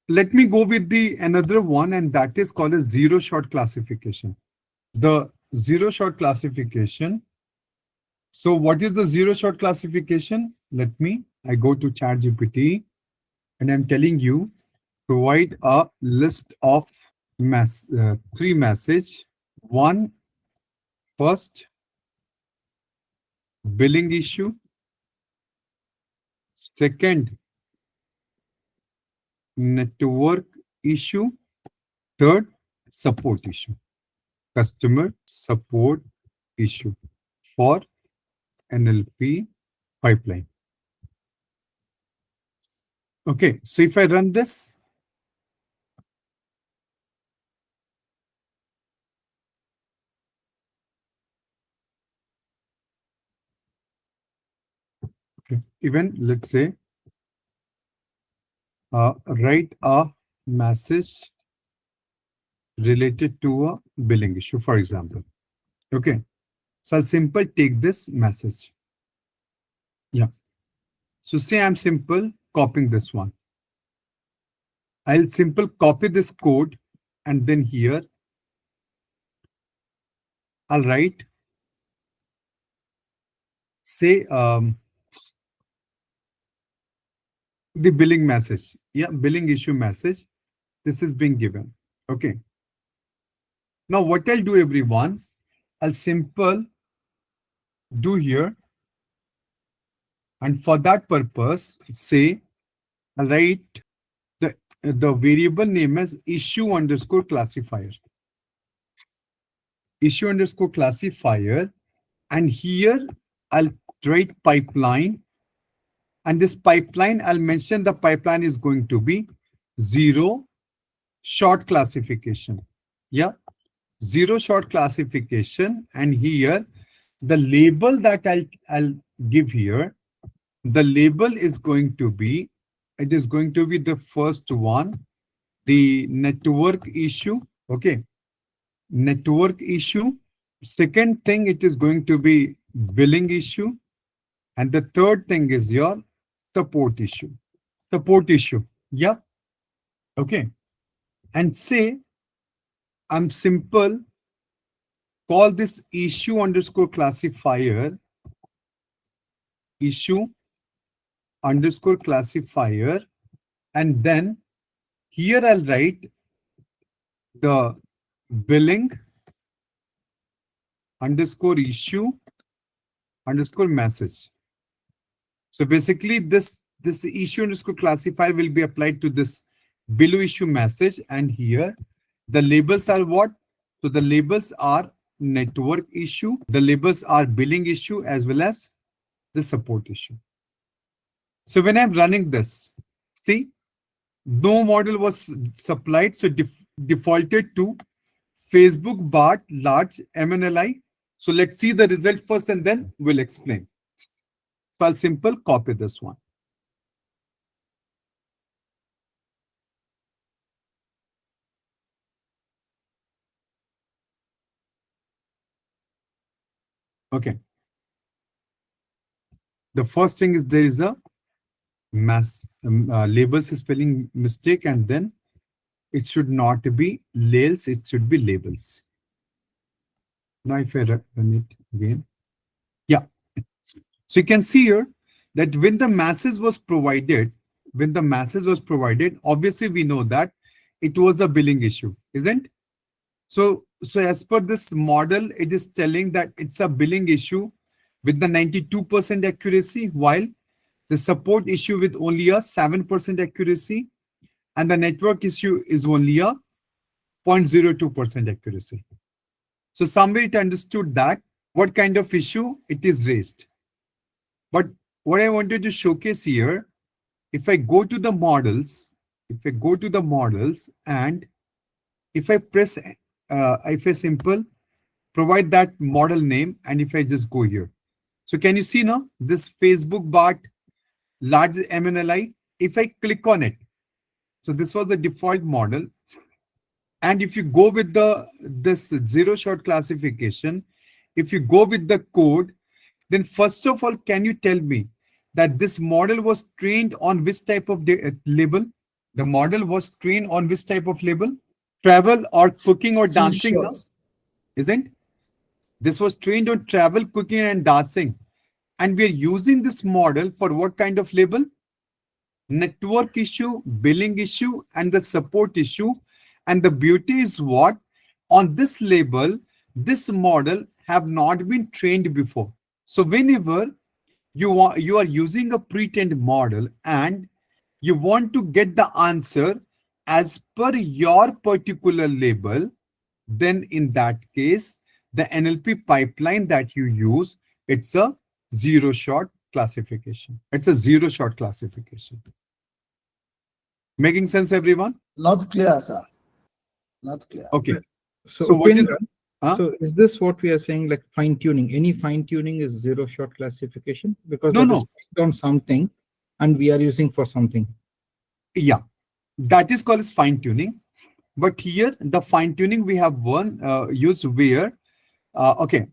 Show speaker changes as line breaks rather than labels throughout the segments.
let me go with the another one, and that is called as zero shot classification. The zero shot classification. So what is the zero shot classification? I go to ChatGPT and I'm telling you, provide a list of three message. One, first, billing issue. Second, network issue. Third, support issue. Customer support issue for NLP pipeline. Okay, so if I run this, okay, even let's say write a message related to a billing issue, for example. Okay, so I'll simple take this message. Yeah. So say I'm simple copying this one. I'll simple copy this code, and then here I'll write, say the billing message. Yeah, billing issue message. This is being given. Okay. Now what I'll do, everyone, I'll simple do here, and for that purpose, say I'll write the variable name as issue underscore classifier. Issue underscore classifier, and here I'll write pipeline, and this pipeline I'll mention the pipeline is going to be zero short classification. Yeah, zero short classification, and here the label that I'll give here, the label is going to be, it is going to be the first one, the network issue. Okay, network issue. Second thing, it is going to be billing issue, and the third thing is your support issue. Support issue. Yeah. Okay. And say I'm simple call this issue underscore classifier, issue underscore classifier, and then here I'll write the billing underscore issue underscore message. So basically this issue underscore classifier will be applied to this below issue message, and here the labels are what? So the labels are network issue, the labels are billing issue, as well as the support issue. So when I'm running this, see, no model was supplied, so defaulted to Facebook BART large MNLI. So let's see the result first and then we'll explain. So I'll simple copy this one. Okay. The first thing is there is a labels spelling mistake, and then it should not be labels, it should be labels. Now if I run it again, yeah. So you can see here that when the message was provided, obviously we know that it was the billing issue, isn't? So as per this model, it is telling that it's a billing issue with the 92% accuracy, while the support issue with only a 7% accuracy, and the network issue is only a 0.02% accuracy. So somebody understood that what kind of issue it is raised. But what I wanted to showcase here, if I go to the models, and if I press, if I simple provide that model name, and if I just go here, so can you see now this Facebook BART large MNLI? If I click on it, so this was the default model, and if you go with this zero shot classification, if you go with the code, then first of all, can you tell me that this model was trained on which type of label? The model was trained on which type of label? Travel or cooking or
Few
dancing, no?
shots.
Isn't? This was trained on travel, cooking, and dancing. And we are using this model for what kind of label? Network issue, billing issue, and the support issue. And the beauty is what? On this label, this model have not been trained before. So whenever you are using a pre-trained model and you want to get the answer as per your particular label, then in that case, the NLP pipeline that you use, it's a zero shot classification. It's a zero shot classification. Making sense, everyone?
Not clear, sir. Not clear.
Okay.
So
So what is
Upendra,
huh?
so is this what we are saying, like fine tuning? Any fine tuning is zero shot classification because
No,
that is
no.
based on something and we are using for something.
Yeah, that is called as fine tuning. But here, the fine tuning we have one used where, okay,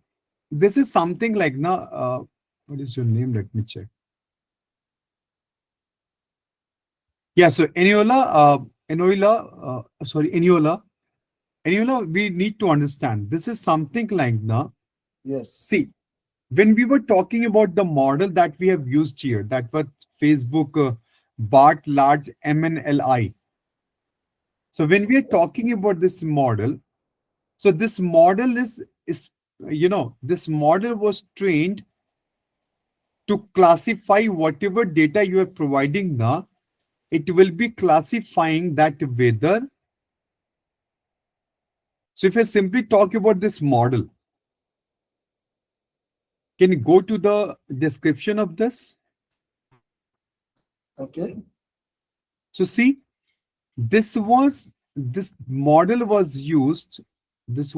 this is something like now, what is your name? Let me check. Yeah, so Eniola, we need to understand. This is something like now.
Yes.
See, when we were talking about the model that we have used here, that was Facebook BART large MNLI. So when we are talking about this model, so this model is this model was trained to classify whatever data you are providing now. It will be classifying that whether. So if I simply talk about this model, can you go to the description of this?
Okay.
So see, this model was used. This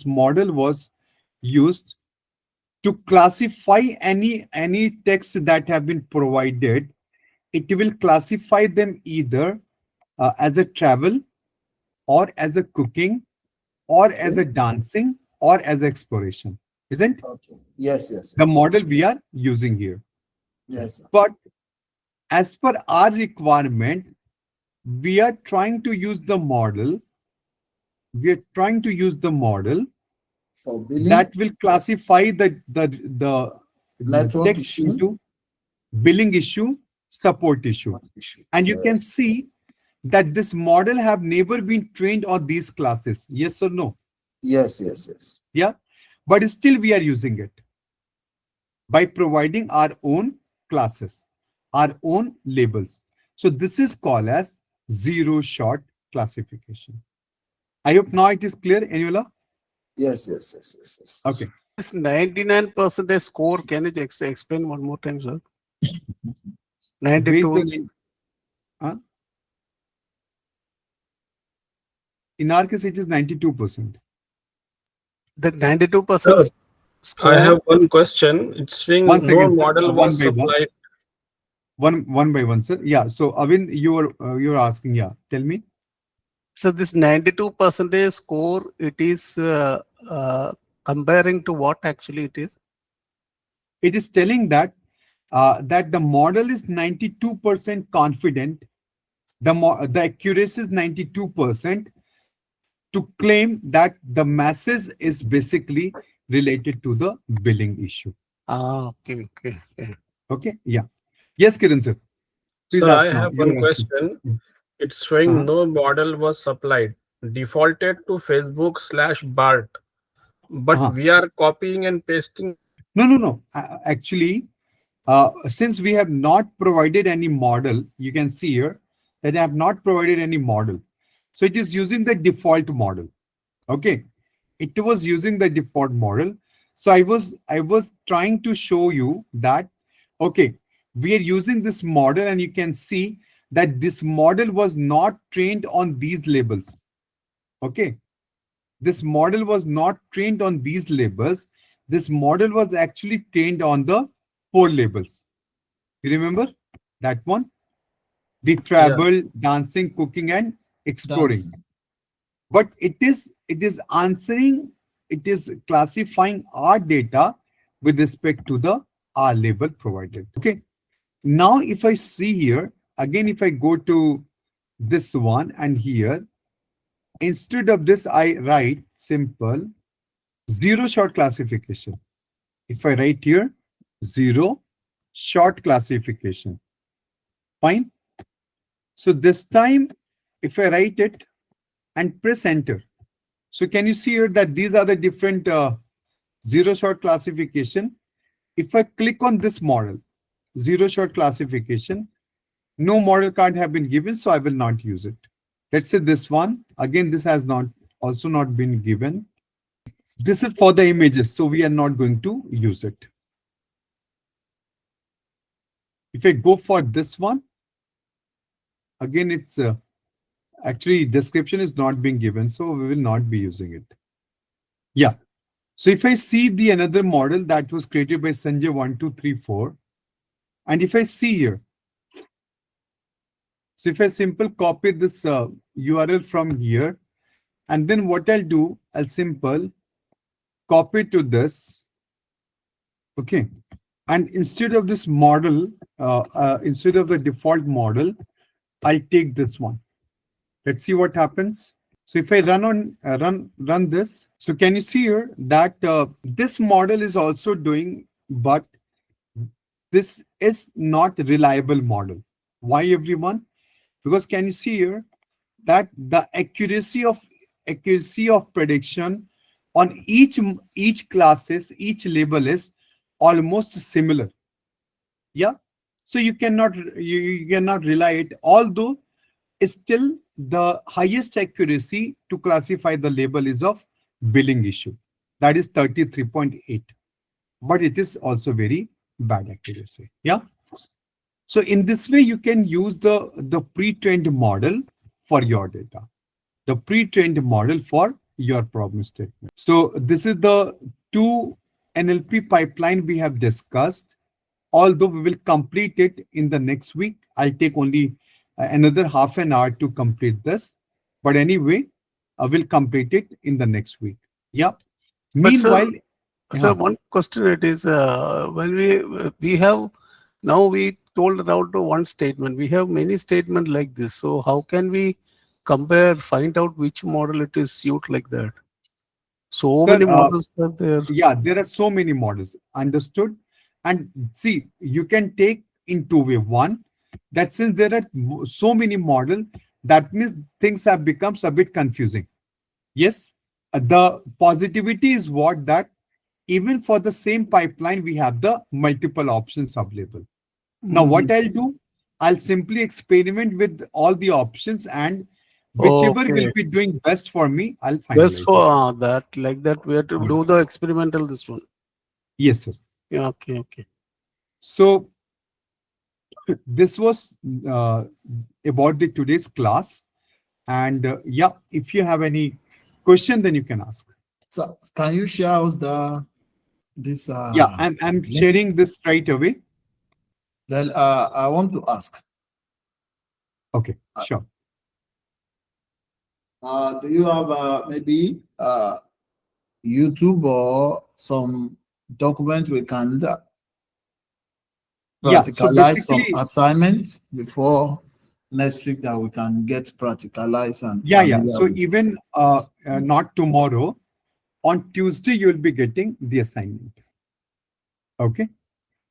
model was used to classify any text that have been provided. It will classify them either as a travel or as a cooking or as
Okay.
a dancing or as exploration, isn't
Okay. Yes, yes,
the
yes.
model we are using here?
Yes, sir.
But as per our requirement, we are trying to use the model. We are trying to use the model
For billing,
that will classify the
network
text
issue,
into billing issue, support issue.
what issue?
And you can
Yes.
see that this model have never been trained on these classes. Yes or no?
Yes, yes, yes.
Yeah. But still we are using it by providing our own classes, our own labels. So this is called as zero shot classification. I hope now it is clear, Anula.
Yes, yes, yes, yes, yes.
Okay.
This 99% score, can you explain one more time, sir?
Based
92.
on in our case, it is 92%.
The 92%
Sir, I
score.
have one question. It's
One
saying no
second, sir.
model
One
was
by one.
supplied.
One by one, sir. Yeah. So Avin, you were asking. Yeah. Tell me.
So this 92% score, it is comparing to what actually it is?
It is telling that that the model is 92% confident. The accuracy is 92% to claim that the masses is basically related to the billing issue.
Ah, okay, okay, okay.
Okay. Yeah. Yes, Kiran sir. Please
Sir, I
ask now.
have
You
one
were asking.
question. It's showing
Uh-huh.
no model was supplied. Defaulted to Facebook/BART. But
Uh-huh.
we are copying and pasting.
No, no, no. Actually, since we have not provided any model, you can see here that I have not provided any model. So it is using the default model. Okay. It was using the default model. So I was trying to show you that, okay, we are using this model and you can see that this model was not trained on these labels. Okay. This model was not trained on these labels. This model was actually trained on the four labels. You remember that one? The
Yeah.
travel, dancing, cooking, and exploring.
Dance.
But it is answering, it is classifying our data with respect to the R label provided. Okay. Now, if I see here, again, if I go to this one, and here, instead of this, I write simple zero short classification. If I write here, zero short classification, fine. So this time, if I write it and press enter, so can you see here that these are the different zero short classification? If I click on this model, zero short classification, no model card have been given, so I will not use it. Let's say this one, again, this has also not been given. This is for the images, so we are not going to use it. If I go for this one, again, it's actually description is not being given, so we will not be using it. Yeah. So if I see the another model that was created by Sanjay 1234, and if I see here, so if I simple copy this URL from here, and then what I'll do, I'll simple copy to this. Okay. And instead of this model, instead of the default model, I'll take this one. Let's see what happens. So if I run this, so can you see here that this model is also doing, but this is not reliable model. Why, everyone? Because can you see here that the accuracy of prediction on each classes, each label is almost similar. Yeah. So you cannot rely it, although still the highest accuracy to classify the label is of billing issue, that is 33.8, but it is also very bad accuracy. Yeah. So in this way, you can use the pre-trained model for your data, the pre-trained model for your problem statement. So this is the 2 NLP pipeline we have discussed. Although we will complete it in the next week, I'll take only another half an hour to complete this. But anyway, I will complete it in the next week. Yeah.
But
Meanwhile,
sir, one question it is, when we have, now we told it out to one statement. We have many statements like this. So how can we compare, find out which model it is suit like that? So
sir,
many models are there.
yeah, there are so many models. Understood. And see, you can take in two ways. One, that since there are so many models, that means things have become a bit confusing. Yes. The positivity is what that even for the same pipeline, we have the multiple options available. Now, what I'll do, I'll simply experiment with all the options, and whichever will
Okay.
be doing best for me, I'll
Best
finalize it.
for that, like that, we have to do the experimental this one.
Yes, sir.
Yeah, okay.
So this was about the today's class. And yeah, if you have any question, then you can ask.
So can you share us this?
Yeah, I'm sharing this right away.
Then I want to ask.
Okay, sure.
Do you have maybe YouTube or some document we can
Yeah, so
practicalize some
basically,
assignments before next week that we can get practicalized and
yeah.
familiar
So
with
even not tomorrow, on Tuesday, you'll be getting the assignment. Okay.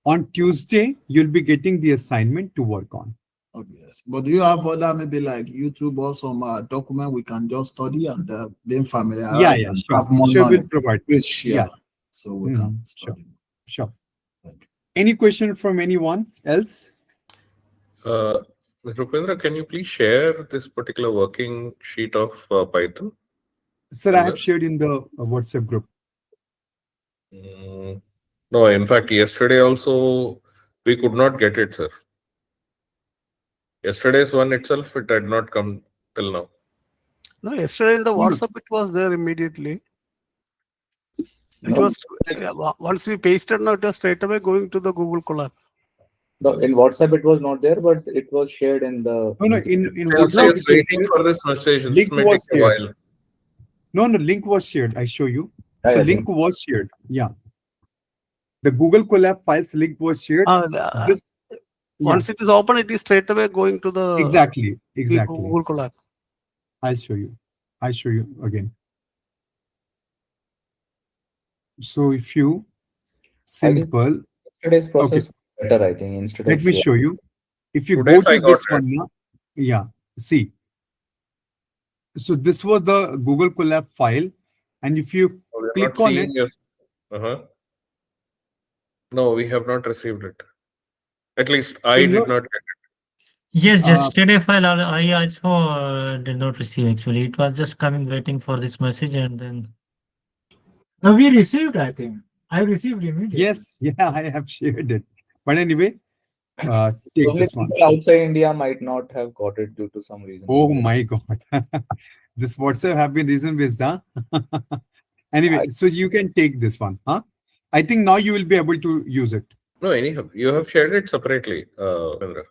On Tuesday, you'll be getting the assignment to work on.
Okay, yes. But do you have other maybe like YouTube or some document we can just study and being familiarized and
Sure.
have more
Sure, we'll
knowledge?
provide.
Please share
Yeah.
so we can study.
Sure.
Thank you.
Any question from anyone else?
Mr. Upendra, can you please share this particular working sheet of Python?
Sir, I have shared in the WhatsApp group.
No, in fact, yesterday also we could not get it, sir. Yesterday's one itself, it had not come till now.
No, yesterday in the
No.
WhatsApp, it was there immediately. It
No.
was once we pasted, now it was straight away going to the Google Colab.
No, in WhatsApp it was not there, but it was shared in the.
No, in
Still
WhatsApp,
says waiting for this message. This
link
may
was
take a
shared.
while.
No, link was shared. I show you.
Yeah,
So
yeah,
link was shared. Yeah. The Google Colab files link was shared.
Uh,
This
Once it is open, it is straight away going to the
Exactly.
the
Exactly.
Google Colab.
I'll show you. I'll show you again. So if you
I think
simple,
today's
okay,
process better, I think, instead
let
of
me
share.
show you. If you go
Today's I
to
got
this
it.
one now, yeah, see. So this was the Google Colab file, and if you
Oh, we're not
click on
seeing
it,
your. Uh-huh. No, we have not received it. At least I
in
did
your
not get it.
Yes,
uh,
yesterday file I also did not receive actually. It was just coming waiting for this message and then
No, we received, I think. I received immediately.
yes, yeah, I have shared it. But anyway, take
Probably
this one.
people outside India might not have got it due to some reason.
Oh my God. This WhatsApp have been reason based, huh? Anyway, so you can take this one, huh? I think now you will be able to use it.
No, anyhow, you have shared it separately, Indra.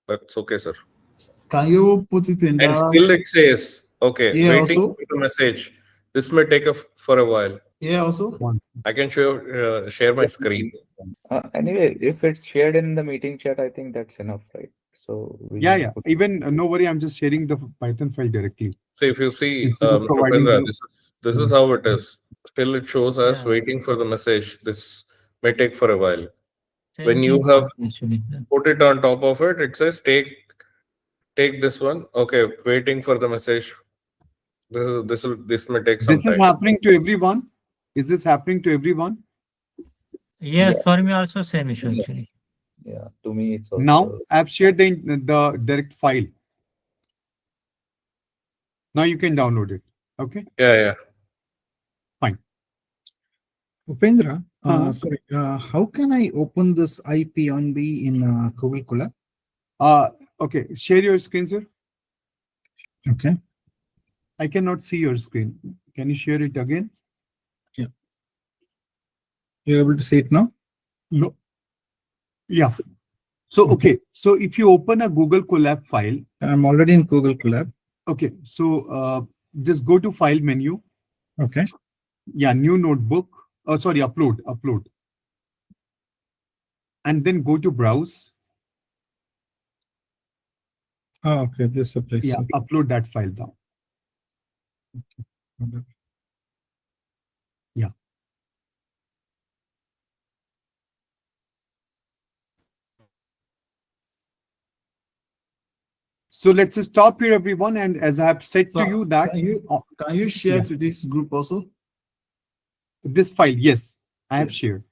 That's okay, sir.
Can you put it in
And
the
still it says, okay,
here
waiting
also?
for the message. This may take for a while.
Here also?
One.
I can share my screen.
Anyway, if it's shared in the meeting chat, I think that's enough, right? So we
Yeah,
can
yeah.
put
Even no worry, I'm just sharing the Python file directly
So if you see,
instead of
Mr.
providing
Upendra,
the.
this is how it is. Still it shows us
yeah,
waiting for the message. This may take for a while.
same
When you
thing
have
actually.
put it on top of it, it says take this one. Okay, waiting for the message. This may take some
This is
time.
happening to everyone. Is this happening to everyone?
Yes,
Yeah.
for me also same issue
Yeah.
actually.
Yeah, to me it's
Now
also
I've shared the direct file. Now you can download it. Okay,
Yeah.
fine.
Upendra,
Uh,
sorry, how can I open this IP on B in Google Colab?
okay, share your screen, sir.
Okay.
I cannot see your screen. Can you share it again?
You're able to see it now?
No. Yeah. So, okay. So if you open a Google Colab file,
I'm already in Google Colab.
okay. So just go to file menu.
Okay.
Yeah, new notebook. Oh, sorry, upload. And then go to browse.
Oh, okay. This is a place.
Yeah,
Okay.
upload that file down. Yeah. So let's stop here, everyone. And as I have said
So
to you that
can you share
yeah.
to this group also?
This file, yes, I have
Yes.
shared.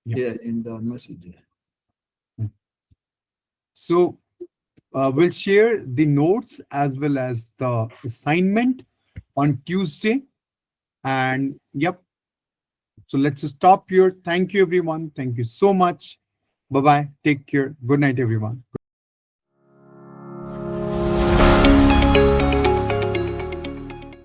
Yeah.
Yeah, in the message.
So we'll share the notes as well as the assignment on Tuesday. And yep. So let's stop here. Thank you, everyone. Thank you so much. Bye-bye. Take care. Good night, everyone.